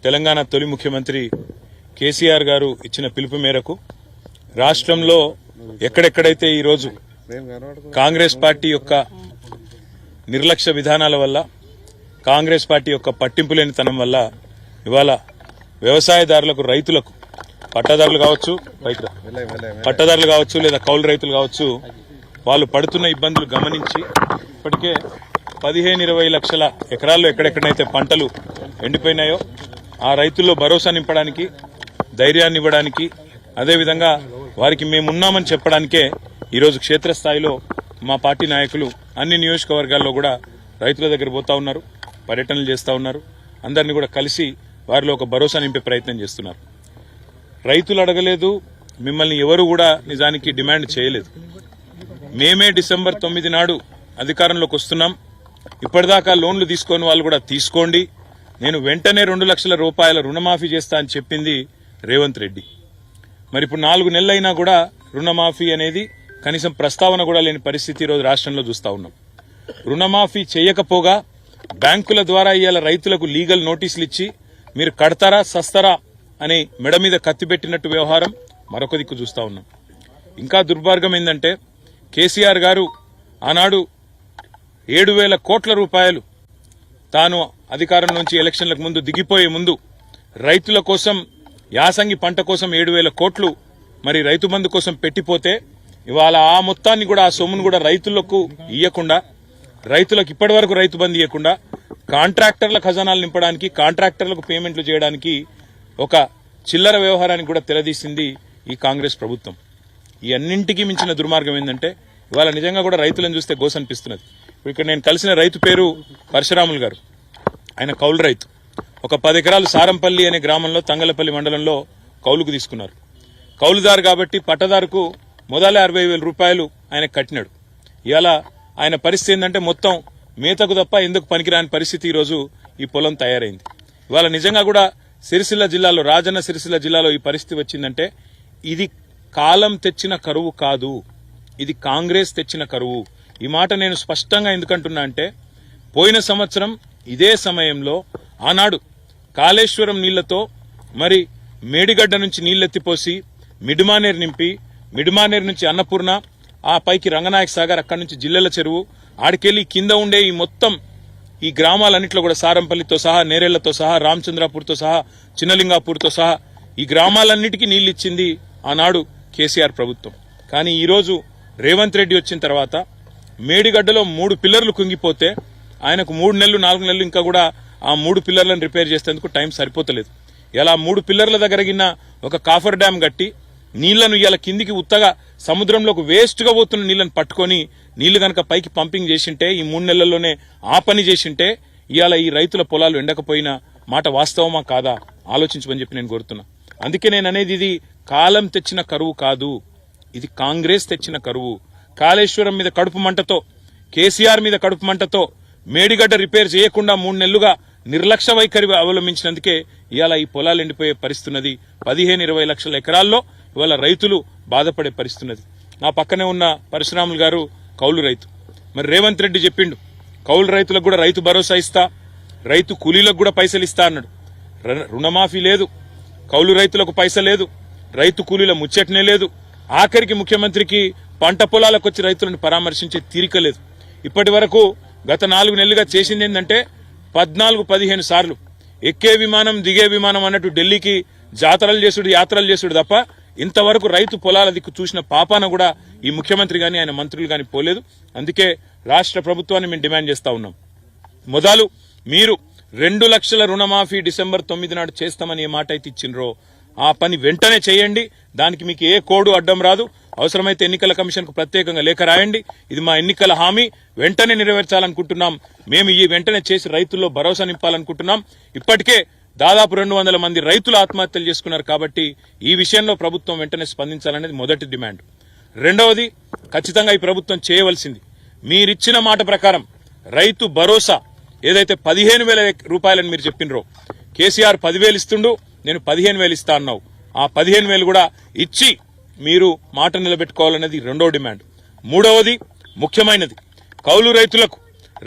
తెలంగాణ తొలి ముఖ్యమంత్రి కేసీఆర్ గారు ఇచ్చిన పిలుపు మేరకు రాష్ట్రంలో ఎక్కడెక్కడైతే ఈరోజు కాంగ్రెస్ పార్టీ యొక్క నిర్లక్ష్య విధానాల వల్ల కాంగ్రెస్ పార్టీ యొక్క పట్టింపు లేనితనం వల్ల ఇవాళ వ్యవసాయదారులకు రైతులకు పట్టదారులు కావచ్చు లేదా కౌలు రైతులు కావచ్చు వాళ్ళు పడుతున్న ఇబ్బందులు గమనించి ఇప్పటికే 15-20 లక్షల ఎకరాల్లో ఎక్కడెక్కడైతే పంటలు ఎండిపోయినాయో ఆ రైతుల్లో భరోసా నింపడానికి ధైర్యాన్ని ఇవ్వడానికి అదేవిధంగా వారికి మేమున్నామని చెప్పడానికే ఈరోజు క్షేత్రస్థాయిలో మా పార్టీ నాయకులు అన్ని నియోజకవర్గాల్లో కూడా రైతుల దగ్గర పోతా ఉన్నారు, పర్యటనలు చేస్తూ ఉన్నారు. అందరినీ కూడా కలిసి వారిలో ఒక భరోసా నింపే ప్రయత్నం చేస్తున్నారు. రైతులు అడగలేదు, మిమ్మల్ని ఎవరు కూడా నిజానికి డిమాండ్ చేయలేదు. మేమే డిసెంబర్ 9 నాడు అధికారంలోకి వస్తున్నాం, ఇప్పటిదాకా లోన్లు తీసుకొని వాళ్ళు కూడా తీసుకోండి, నేను వెంటనే 2 లక్షల రూపాయల రుణమాఫీ చేస్తా అని చెప్పింది రేవంత్ రెడ్డి. మరి ఇప్పుడు 4 నెలలైనా కూడా రుణమాఫీ అనేది కనీసం ప్రస్తావన కూడా లేని పరిస్థితి ఈరోజు రాష్ట్రంలో చూస్తా ఉన్నాం. రుణమాఫీ చేయకపోగా బ్యాంకుల ద్వారా ఇవాళ రైతులకు లీగల్ నోటీసులు ఇచ్చి మీరు కడతారా సస్తారా అని మెడ మీద కత్తిపెట్టినట్టు వ్యవహారం మరొక దిక్కు చూస్తా ఉన్నాం. ఇంకా దుర్మార్గం ఏంటంటే కేసీఆర్ గారు ఆనాడు 7,000 కోట్ల రూపాయలు తాను అధికారం నుంచి ఎలక్షన్లకు ముందు దిగిపోయే ముందు రైతుల కోసం యాసంగి పంట కోసం 7,000 కోట్లు మరి రైతు బంధు కోసం పెట్టిపోతే ఇవాళ ఆ మొత్తాన్ని కూడా ఆ సొమ్మును కూడా రైతులకు ఇవ్వకుండా, రైతులకు ఇప్పటి వరకు రైతు బంధు ఇవ్వకుండా కాంట్రాక్టర్ల ఖజానాలు నింపడానికి కాంట్రాక్టర్లకు పేమెంట్లు చేయడానికి ఒక చిల్లర వ్యవహారానికి కూడా తెరదీసింది ఈ కాంగ్రెస్ ప్రభుత్వం. ఈ అన్నింటికీ మించిన దుర్మార్గం ఏంటంటే ఇవాళ నిజంగా కూడా రైతులను చూస్తే గోస అనిపిస్తున్నది. ఇక్కడ నేను కలిసిన రైతు పేరు పరశురాములు గారు. ఆయన కౌలు రైతు. ఒక 10 ఎకరాలు సారంపల్లి అనే గ్రామంలో తంగలపల్లి మండలంలో కౌలుకు తీసుకున్నారు. కౌలుదారు కాబట్టి పట్టదారుకు మొదలే 60,000 రూపాయలు ఆయన కట్టినాడు. ఇవాళ ఆయన పరిస్థితి ఏంటంటే మొత్తం మేతకు తప్ప ఎందుకు పనికిరాని పరిస్థితి ఈరోజు ఈ పొలం తయారైంది. ఇవాళ నిజంగా కూడా సిరిసిల్ల జిల్లాలో, రాజన్న సిరిసిల్ల జిల్లాలో ఈ పరిస్థితి వచ్చిందంటే ఇది కాలం తెచ్చిన కరువు కాదు, ఇది కాంగ్రెస్ తెచ్చిన కరువు. ఈ మాట నేను స్పష్టంగా ఎందుకంటున్నా అంటే పోయిన సంవత్సరం ఇదే సమయంలో ఆనాడు కాళేశ్వరం నీళ్లతో మరి మేడిగడ్డ నుంచి నీళ్లెత్తిపోసి మిడ్మానేరు నింపి, మిడ్మానేరు నుంచి అన్నపూర్ణ, ఆ పైకి రంగనాయక సాగర్, అక్కడి నుంచి జిల్లెల చెరువు, ఆడికెళ్లి కింద ఉండే ఈ మొత్తం ఈ గ్రామాలన్నింటిలో కూడా సారంపల్లితో సహా, నేరేళ్లతో సహా, రామచంద్రాపూర్తో సహా, చిన్నలింగాపూర్తో సహా ఈ గ్రామాలన్నిటికీ నీళ్లు ఇచ్చింది ఆనాడు కేసీఆర్ ప్రభుత్వం. కానీ ఈరోజు రేవంత్ రెడ్డి వచ్చిన తర్వాత మేడిగడ్డలో 3 పిల్లర్లు కుంగిపోతే ఆయనకు 3 నెలలు 4 నెలలు ఇంకా కూడా ఆ 3 పిల్లర్లను రిపేర్ చేసేందుకు టైం సరిపోతలేదు. ఇలా 3 పిల్లర్ల దగ్గరగిన ఒక కాఫర్ డ్యాం కట్టి నీళ్లను ఇలా కిందికి ఉత్తగా సముద్రంలోకి వేస్ట్ గా పోతున్న నీళ్లను పట్టుకొని నీళ్లు గనక పైకి పంపింగ్ చేసింటే ఈ 3 నెలల్లోనే ఆ పని చేసింటే ఇవాళ ఈ రైతుల పొలాలు ఎండకపోయిన మాట వాస్తవమా కాదా ఆలోచించమని చెప్పి నేను కోరుతున్నా. అందుకే నేను అనేది ఇది కాలం తెచ్చిన కరువు కాదు, ఇది కాంగ్రెస్ తెచ్చిన కరువు. కాళేశ్వరం మీద కడుపు మంటతో, కేసీఆర్ మీద కడుపు మంటతో మేడిగడ్డ రిపేర్ చేయకుండా 3 నెలలుగా నిర్లక్ష్య వైఖరి అవలంబించినందుకే ఇవాళ ఈ పొలాలు ఎండిపోయే పరిస్థితున్నది. 15-20 లక్షల ఎకరాల్లో ఇవాళ రైతులు బాధపడే పరిస్థితున్నది. నా పక్కనే ఉన్న పరశురాములు గారు కౌలు రైతు. మరి రేవంత్ రెడ్డి చెప్పిండు కౌలు రైతులకు కూడా రైతు భరోసా ఇస్తా, రైతు కూలీలకు కూడా పైసలు ఇస్తా అన్నాడు. రుణమాఫీ లేదు, కౌలు రైతులకు పైస లేదు, రైతు కూలీల ముచ్చటనే లేదు. ఆఖరికి ముఖ్యమంత్రికి పంట పొలాలకు వచ్చి రైతులను పరామర్శించే తీరిక లేదు. ఇప్పటి వరకు గత 4 నెలలుగా చేసింది ఏంటంటే 14-15 సార్లు ఎక్కే విమానం దిగే విమానం అన్నట్టు ఢిల్లీకి జాతరలు చేసుడు యాత్రలు చేసుడు తప్ప ఇంతవరకు రైతు పొలాల దిక్కు చూసిన పాపాన కూడా ఈ ముఖ్యమంత్రి గాని ఆయన మంత్రులు గాని పోలేదు. అందుకే రాష్ట్ర ప్రభుత్వాన్ని మేము డిమాండ్ చేస్తా ఉన్నాం. మొదలు మీరు 2 లక్షల రుణమాఫీ డిసెంబర్ 9 నాడు చేస్తామని ఏ మాట అయితే ఇచ్చిండ్రో ఆ పని వెంటనే చేయండి. దానికి మీకు ఏ కోడు అడ్డం రాదు. అవసరమైతే ఎన్నికల కమిషన్ కు ప్రత్యేకంగా లేఖ రాయండి. ఇది మా ఎన్నికల హామీ, వెంటనే నెరవేర్చాలనుకుంటున్నాం. మేము ఈ వెంటనే చేసి రైతుల్లో భరోసా నింపాలనుకుంటున్నాం. ఇప్పటికే దాదాపు 200 మంది రైతులు ఆత్మహత్యలు చేసుకున్నారు. కాబట్టి ఈ విషయంలో ప్రభుత్వం వెంటనే స్పందించాలనేది మొదటి డిమాండ్. రెండవది, ఖచ్చితంగా ఈ ప్రభుత్వం చేయవలసింది మీరిచ్చిన మాట ప్రకారం రైతు భరోసా ఏదైతే 15,000 రూపాయలని మీరు చెప్పినరో, కేసీఆర్ 10,000 ఇస్తుండు, నేను 15,000 ఇస్తా అన్నావు. ఆ 15,000 కూడా ఇచ్చి మీరు మాట నిలబెట్టుకోవాలనేది రెండో డిమాండ్. మూడవది ముఖ్యమైనది, కౌలు రైతులకు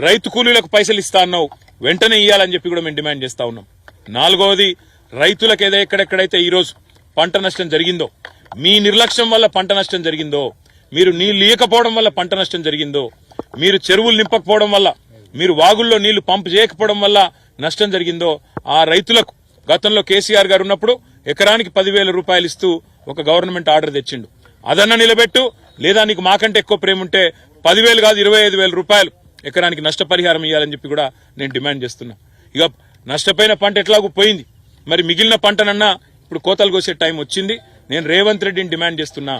రైతు కూలీలకు పైసలు ఇస్తా అన్నావు, వెంటనే ఇవ్వాలని చెప్పి కూడా మేము డిమాండ్ చేస్తా ఉన్నాం. నాలుగవది రైతులకు ఎక్కడెక్కడైతే ఈరోజు పంట నష్టం జరిగిందో, మీ నిర్లక్ష్యం వల్ల పంట నష్టం జరిగిందో, మీరు నీళ్లు ఇవ్వకపోవడం వల్ల పంట నష్టం జరిగిందో, మీరు చెరువులు నింపకపోవడం వల్ల, మీరు వాగుల్లో నీళ్లు పంపు చేయకపోవడం వల్ల నష్టం జరిగిందో, ఆ రైతులకు గతంలో కేసీఆర్ గారు ఉన్నప్పుడు ఎకరానికి 10,000 రూపాయలు ఇస్తూ ఒక గవర్నమెంట్ ఆర్డర్ తెచ్చిండు. అదన్నా నిలబెట్టు, లేదా నీకు మాకంటే ఎక్కువ ప్రేమ ఉంటే 10,000 కాదు 25,000 రూపాయలు ఎకరానికి నష్టపరిహారం ఇవ్వాలని చెప్పి కూడా నేను డిమాండ్ చేస్తున్నా. ఇక నష్టపోయిన పంట ఎట్లాగూ పోయింది, మరి మిగిలిన పంటనన్నా ఇప్పుడు కోతలు కోసే టైం వచ్చింది. నేను రేవంత్ రెడ్డిని డిమాండ్ చేస్తున్నా,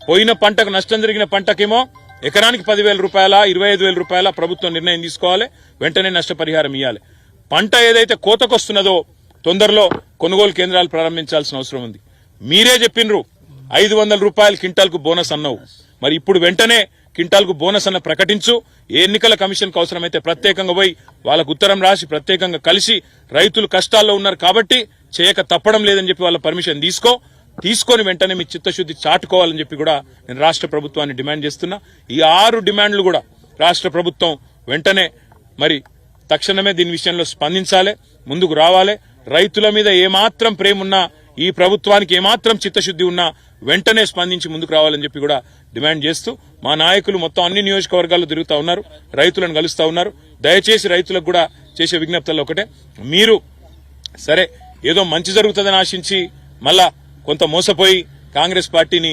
పోయిన పంటకు నష్టం జరిగిన పంటకేమో ఎకరానికి 10,000 రూపాయల 25,000 రూపాయల ప్రభుత్వం నిర్ణయం తీసుకోవాలి, వెంటనే నష్టపరిహారం ఇవ్వాలి. పంట ఏదైతే కోతకొస్తున్నదో తొందరలో కొనుగోలు కేంద్రాలు ప్రారంభించాల్సిన అవసరం ఉంది. మీరే చెప్పినరు 500 రూపాయలు క్వింటాల్కు బోనస్ అన్నావు, మరి ఇప్పుడు వెంటనే క్వింటాల్కు బోనస్ అన్న ప్రకటించు. ఏ ఎన్నికల కమిషన్కు అవసరమైతే ప్రత్యేకంగా పోయి వాళ్ళకు ఉత్తరం రాసి ప్రత్యేకంగా కలిసి రైతులు కష్టాల్లో ఉన్నారు కాబట్టి చేయక తప్పడం లేదని చెప్పి వాళ్ళ పర్మిషన్ తీసుకొని వెంటనే మీ చిత్తశుద్ధి చాటుకోవాలని చెప్పి కూడా నేను రాష్ట్ర ప్రభుత్వాన్ని డిమాండ్ చేస్తున్నా. ఈ 6 డిమాండ్లు కూడా రాష్ట్ర ప్రభుత్వం వెంటనే మరి తక్షణమే దీని విషయంలో స్పందించాలి, ముందుకు రావాలి. రైతుల మీద ఏమాత్రం ప్రేమ ఉన్నా, ఈ ప్రభుత్వానికి ఏమాత్రం చిత్తశుద్ధి ఉన్నా వెంటనే స్పందించి ముందుకు రావాలని చెప్పి కూడా డిమాండ్ చేస్తూ మా నాయకులు మొత్తం అన్ని నియోజకవర్గాల్లో తిరుగుతూ ఉన్నారు, రైతులను కలుస్తూ ఉన్నారు. దయచేసి రైతులకు కూడా చేసే విజ్ఞప్తుల్లో ఒకటే, మీరు సరే ఏదో మంచి జరుగుతుందని ఆశించి మళ్ళా కొంత మోసపోయి కాంగ్రెస్ పార్టీని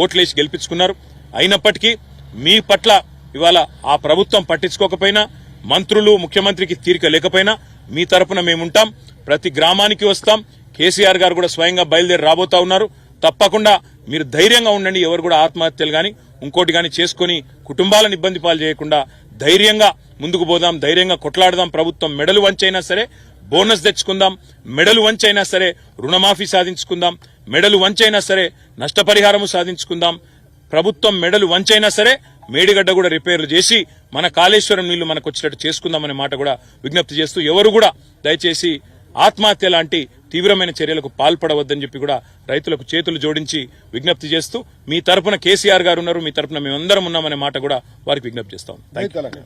ఓట్లేసి గెలిపించుకున్నారు. అయినప్పటికీ మీ పట్ల ఇవాళ ఆ ప్రభుత్వం పట్టించుకోకపోయినా, మంత్రులు ముఖ్యమంత్రికి తీరిక లేకపోయినా మీ తరపున మేముంటాం, ప్రతి గ్రామానికి వస్తాం. కేసీఆర్ గారు కూడా స్వయంగా బయలుదేరి రాబోతా ఉన్నారు. తప్పకుండా మీరు ధైర్యంగా ఉండండి. ఎవరు కూడా ఆత్మహత్యలు గాని ఇంకోటి గాని చేసుకుని కుటుంబాలను ఇబ్బంది పాలు చేయకుండా ధైర్యంగా ముందుకు పోదాం, ధైర్యంగా కొట్లాడదాం. ప్రభుత్వం మెడలు వంచైనా సరే బోనస్ తెచ్చుకుందాం, మెడలు వంచైనా సరే రుణమాఫీ సాధించుకుందాం, మెడలు వంచైనా సరే నష్టపరిహారము సాధించుకుందాం. ప్రభుత్వం మెడలు వంచైనా సరే మేడిగడ్డ కూడా రిపేర్లు చేసి మన కాళేశ్వరం నీళ్లు మనకు వచ్చేటట్టు చేసుకుందామనే మాట కూడా విజ్ఞప్తి చేస్తూ ఎవరు కూడా దయచేసి ఆత్మహత్య లాంటి తీవ్రమైన చర్యలకు పాల్పడవద్దని చెప్పి కూడా రైతులకు చేతులు జోడించి విజ్ఞప్తి చేస్తూ మీ తరపున కేసీఆర్ గారు ఉన్నారు, మీ తరపున మేమందరం ఉన్నామనే మాట కూడా వారికి విజ్ఞప్తి చేస్తాం.